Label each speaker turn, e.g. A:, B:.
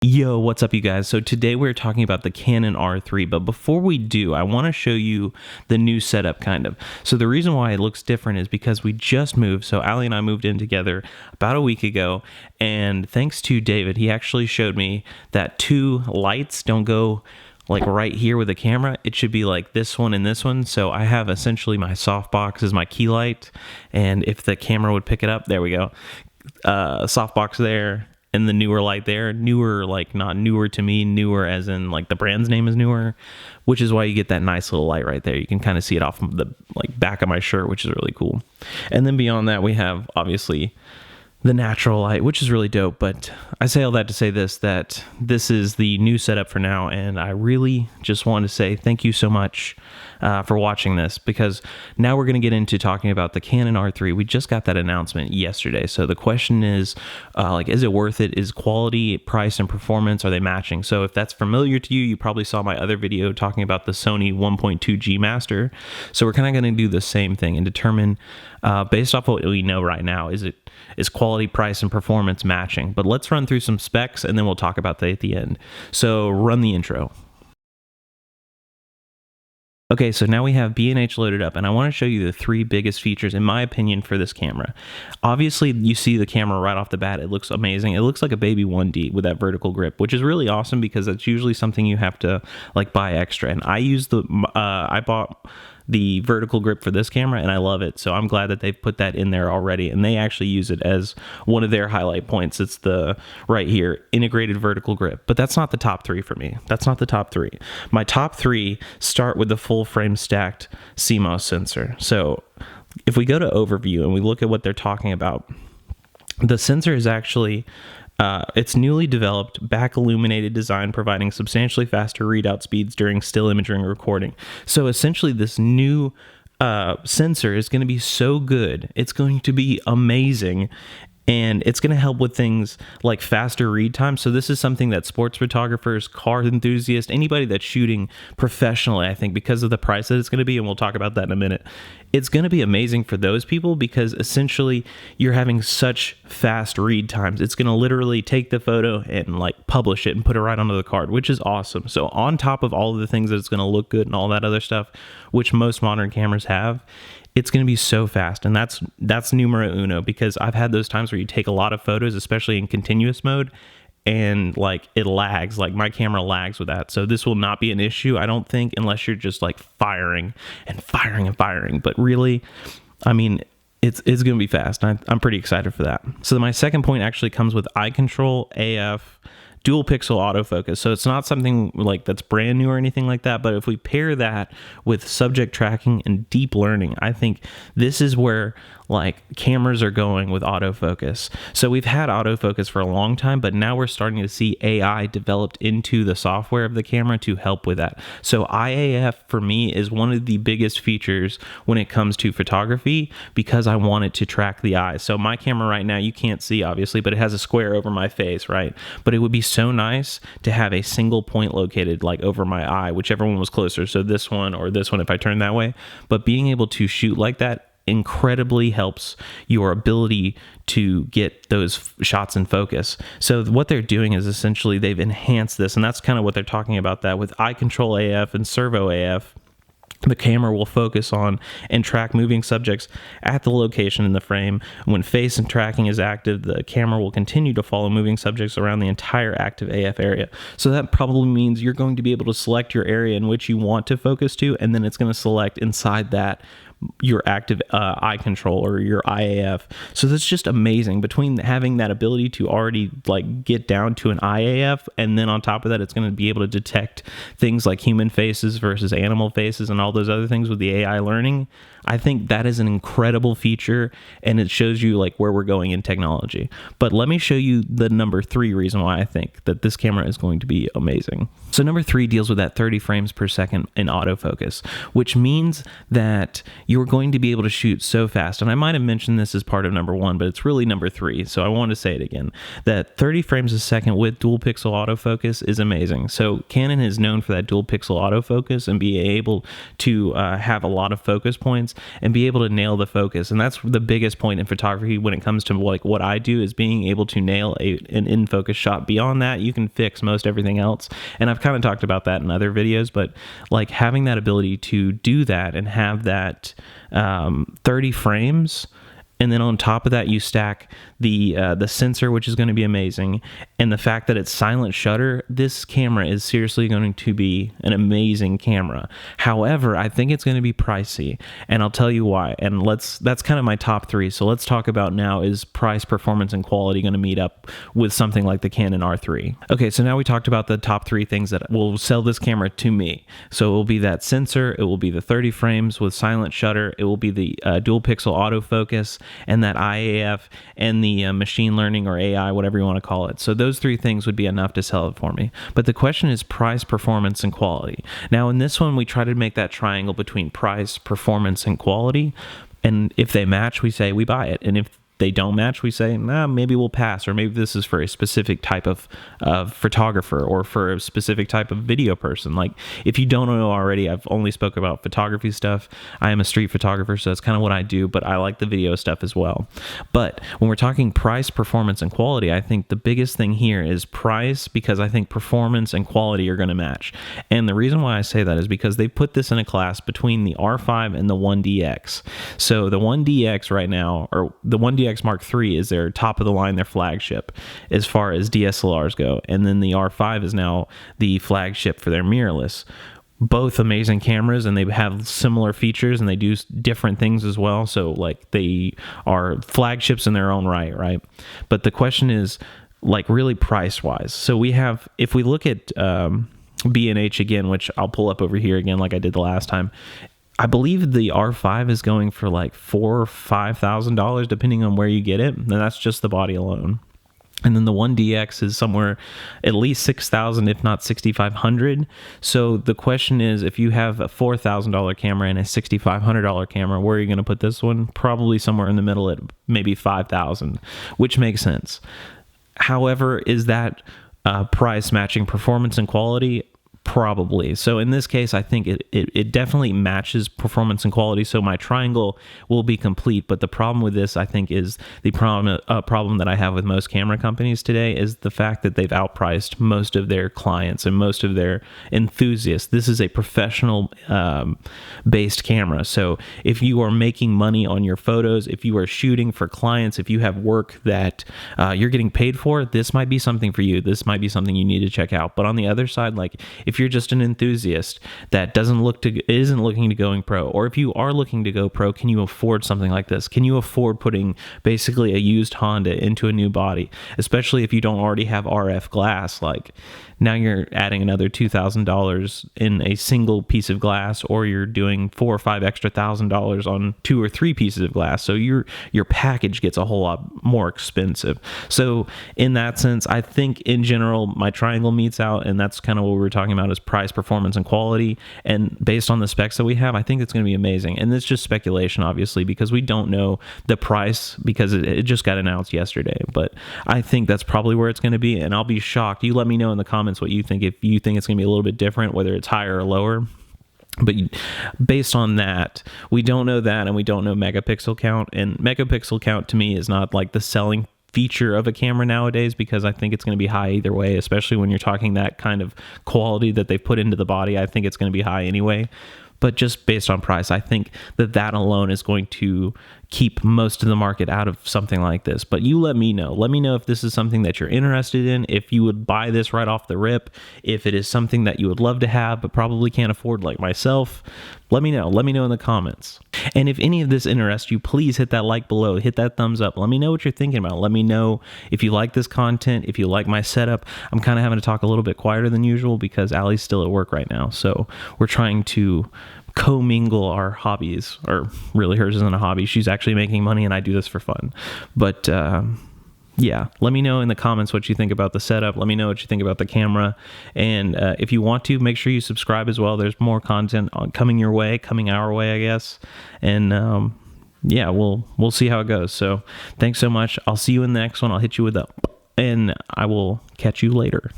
A: Yo, what's up you guys? So today we're talking about the Canon R3, but before we do, I want to show you the new setup kind of. So the reason why it looks different is because we just moved. So Ali and I moved in together about a week ago, and thanks to David, he actually showed me that two lights don't go like right here with the camera. It should be like this one and this one. So I have essentially my softbox as my key light, and if the camera would pick it up, there we go. Softbox there, and the newer light there. Newer, like not newer to me, newer as in like the brand's name is newer, which is why you get that nice little light right there. You can kind of see it off the like back of my shirt, which is really cool. And then beyond that, we have obviously the natural light, which is really dope. But I say all that to say this, that this is the new setup for now, and I really just want to say thank you so much for watching this, because now we're going to get into talking about the Canon R3. We just got that announcement yesterday, so the question is is it worth it? Is quality, price, and performance, are they matching? So if that's familiar to you, you probably saw my other video talking about the Sony 1.2G Master. So we're kind of going to do the same thing and determine based off what we know right now, is quality, price, and performance matching? But let's run through some specs and then we'll talk about that at the end. So run the intro. Okay, so now we have B&H loaded up, and I want to show you the three biggest features, in my opinion, for this camera. Obviously, you see the camera right off the bat. It looks amazing. It looks like a baby 1D with that vertical grip, which is really awesome because that's usually something you have to like buy extra. And I bought the vertical grip for this camera, and I love it. So I'm glad that they've put that in there already, and they actually use it as one of their highlight points. It's the right here, integrated vertical grip. But that's not the top three for me. That's not the top three. My top three start with the full frame stacked CMOS sensor. So if we go to overview and we look at what they're talking about, the sensor is actually it's newly developed back illuminated design, providing substantially faster readout speeds during still imaging recording. So essentially this new sensor is going to be so good. It's going to be amazing. And it's going to help with things like faster read time. So this is something that sports photographers, car enthusiasts, anybody that's shooting professionally, I think, because of the price that it's going to be, and we'll talk about that in a minute, it's going to be amazing for those people because essentially you're having such fast read times. It's going to literally take the photo and like publish it and put it right onto the card, which is awesome. So on top of all of the things that it's going to look good and all that other stuff, which most modern cameras have, it's going to be so fast. And that's numero uno, because I've had those times where you take a lot of photos, especially in continuous mode, and like it lags, like my camera lags with that. So this will not be an issue, I don't think, unless you're just like firing and firing and firing. But really, I mean, it's going to be fast. I'm pretty excited for that. So my second point actually comes with eye control, AF, dual pixel autofocus. So it's not something like that's brand new or anything like that, but if we pair that with subject tracking and deep learning, I think this is where like cameras are going with autofocus. So we've had autofocus for a long time, but now we're starting to see AI developed into the software of the camera to help with that. So IAF for me is one of the biggest features when it comes to photography, because I want it to track the eye. So my camera right now, you can't see obviously, but it has a square over my face, right? But it would be so nice to have a single point located like over my eye, whichever one was closer. So this one or this one if I turn that way. But being able to shoot like that incredibly helps your ability to get those shots in focus. So what they're doing is essentially they've enhanced this, and that's kind of what they're talking about, that with eye control AF and servo AF, the camera will focus on and track moving subjects at the location in the frame. When face and tracking is active, the camera will continue to follow moving subjects around the entire active AF area. So that probably means you're going to be able to select your area in which you want to focus to, and then it's going to select inside that your active eye control or your IAF. So that's just amazing. Between having that ability to already like get down to an IAF, and then on top of that, it's going to be able to detect things like human faces versus animal faces and all those other things with the AI learning. I think that is an incredible feature, and it shows you like where we're going in technology. But let me show you the number 3 reason why I think that this camera is going to be amazing. So number 3 deals with that 30 frames per second in autofocus, which means that you're going to be able to shoot so fast. And I might have mentioned this as part of number 1, but it's really number 3. So I want to say it again, that 30 frames a second with dual pixel autofocus is amazing. So Canon is known for that dual pixel autofocus and be able to have a lot of focus points and be able to nail the focus. And that's the biggest point in photography when it comes to like what I do, is being able to nail an in-focus shot. Beyond that, you can fix most everything else. And I've kind of talked about that in other videos, but like having that ability to do that and have that 30 frames, and then on top of that you stack the sensor, which is going to be amazing, and the fact that it's silent shutter. This camera is seriously going to be an amazing camera. However, I think it's going to be pricey, and I'll tell you why. And that's kind of my top 3. So let's talk about now, is price, performance, and quality going to meet up with something like the Canon R3? Okay, so now we talked about the top 3 things that will sell this camera to me. So it will be that sensor, it will be the 30 frames with silent shutter, it will be the dual pixel autofocus, and that IAF, and the machine learning or AI, whatever you want to call it. So those 3 things would be enough to sell it for me. But the question is price, performance, and quality. Now in this one, we try to make that triangle between price, performance, and quality. And if they match, we say we buy it. And if they don't match, we say, maybe we'll pass, or maybe this is for a specific type of photographer or for a specific type of video person. Like, if you don't know already, I've only spoke about photography stuff. I am a street photographer, so that's kind of what I do, but I like the video stuff as well. But when we're talking price, performance, and quality, I think the biggest thing here is price, because I think performance and quality are going to match. And the reason why I say that is because they put this in a class between the R5 and the 1DX. So the 1DX right now, or the 1DX Mark III, is their top of the line, their flagship as far as DSLRs go, and then the R5 is now the flagship for their mirrorless. Both amazing cameras, and they have similar features, and they do different things as well. So like, they are flagships in their own right? But the question is like really price wise. So we have, if we look at B&H again, which I'll pull up over here again like I did the last time, I believe the R5 is going for like $4,000 or $5,000 depending on where you get it, and that's just the body alone. And then the 1DX is somewhere at least $6,000, if not $6,500. So the question is, if you have a $4,000 camera and a $6,500 camera, where are you going to put this one? Probably somewhere in the middle at maybe $5,000, which makes sense. However, is that price matching performance and quality? Probably. So in this case, I think it definitely matches performance and quality. So my triangle will be complete. But the problem with this, I think, is the problem that I have with most camera companies today is the fact that they've outpriced most of their clients and most of their enthusiasts. This is a professional based camera. So if you are making money on your photos, if you are shooting for clients, if you have work that you're getting paid for, this might be something for you. This might be something you need to check out. But on the other side, like, if you're just an enthusiast that isn't looking to going pro, or if you are looking to go pro, can you afford something like this? Can you afford putting basically a used Honda into a new body, especially if you don't already have RF glass? Like, now you're adding another $2,000 in a single piece of glass, or you're doing $4,000 or $5,000 extra on 2 or 3 pieces of glass. So your package gets a whole lot more expensive. So in that sense, I think in general, my triangle meets out, and that's kind of what we were talking about, is price, performance, and quality. And based on the specs that we have, I think it's going to be amazing. And it's just speculation, obviously, because we don't know the price, because it just got announced yesterday. But I think that's probably where it's going to be, and I'll be shocked. You let me know in the comments what you think, if you think it's going to be a little bit different, whether it's higher or lower. But based on that, we don't know that, and we don't know megapixel count. And megapixel count to me is not like the selling feature of a camera nowadays, because I think it's going to be high either way, especially when you're talking that kind of quality that they put into the body. I think it's going to be high anyway. But just based on price, I think that alone is going to keep most of the market out of something like this. But you let me know. Let me know if this is something that you're interested in, if you would buy this right off the rip, if it is something that you would love to have but probably can't afford, like myself. Let me know. Let me know in the comments. And if any of this interests you, please hit that like below, hit that thumbs up. Let me know what you're thinking about. Let me know if you like this content, if you like my setup. I'm kind of having to talk a little bit quieter than usual because Allie's still at work right now. So we're trying to commingle our hobbies, or really hers isn't a hobby. She's actually making money and I do this for fun. But yeah, let me know in the comments what you think about the setup. Let me know what you think about the camera. And if you want to, make sure you subscribe as well. There's more content coming our way, I guess. And yeah, we'll see how it goes. So thanks so much. I'll see you in the next one. I'll hit you with and I will catch you later.